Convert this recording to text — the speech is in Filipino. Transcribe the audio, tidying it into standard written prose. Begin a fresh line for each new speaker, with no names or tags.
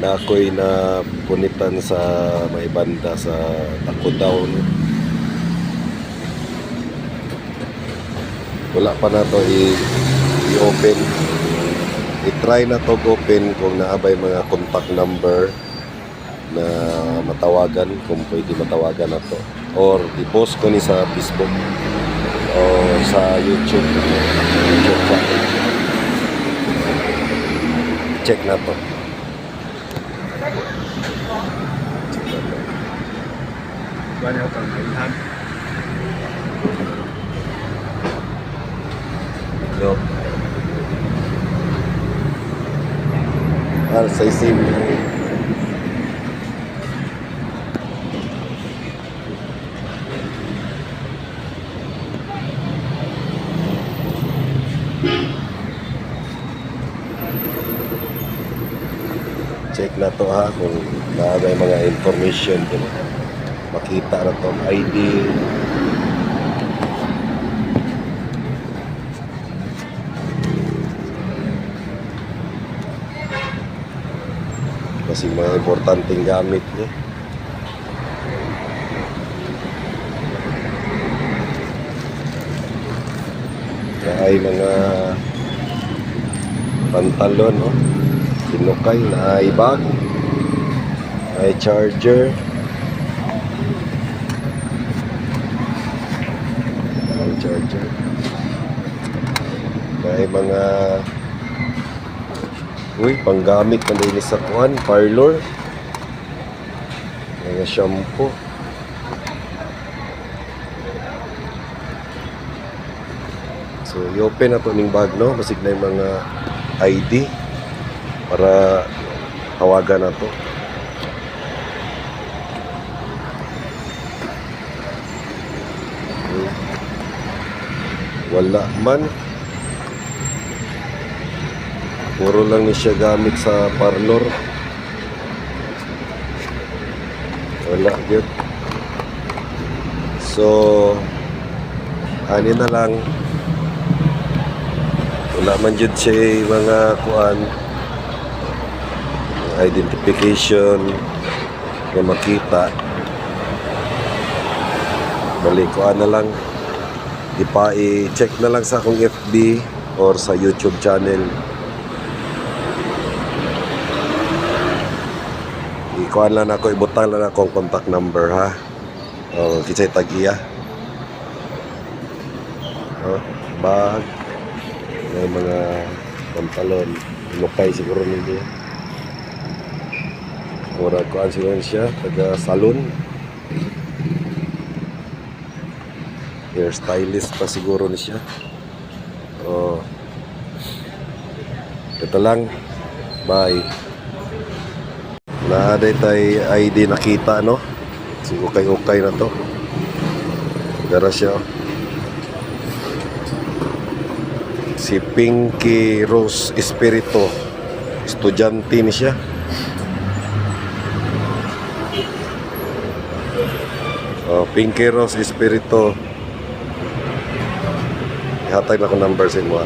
na ako'y napunitan sa may banda sa Takudaw. Wala pa na to i-open. I-try na to open kung naabay mga contact number na matawagan, kung pwede matawagan na to, or i-post ko ni sa Facebook o sa YouTube channel. Check na to. Hello. Sa isim. Check na to ha, kung may mga information din. Makita na to ID. Kasi mga importanteng gamit niya. Ay mga pantalon, no? Sinukay na ay bag, ay charger, ay mga panggamit na din sa kuhan, parlor, mga shampoo. So i-open na to ning bag, no? Basig na yung mga ID para tawagan na to. Wala man, puro lang ni siya gamit sa parlor. Wala yun. So ani na lang, wala man dyan siya mga kuan identification na makita. Balik kuan na lang, i-check na lang sa akong FB or sa YouTube channel. Ikuan lang ako, ibutang lang akong contact number ha. O kisay tag-iya. Bag, may mga pantalon, lukay siguro nila. Murag kuan siguro siya, taga salon. Hairstylist pa siguro ni siya. Ito lang. Bye. Naaday tay ID nakita, no? So ukay-ukay na to. Dara siya. Si Pinky Rose Espirito, estudyante ni siya. Pinky Rose Espirito. Ihatag na ko number sa inyo.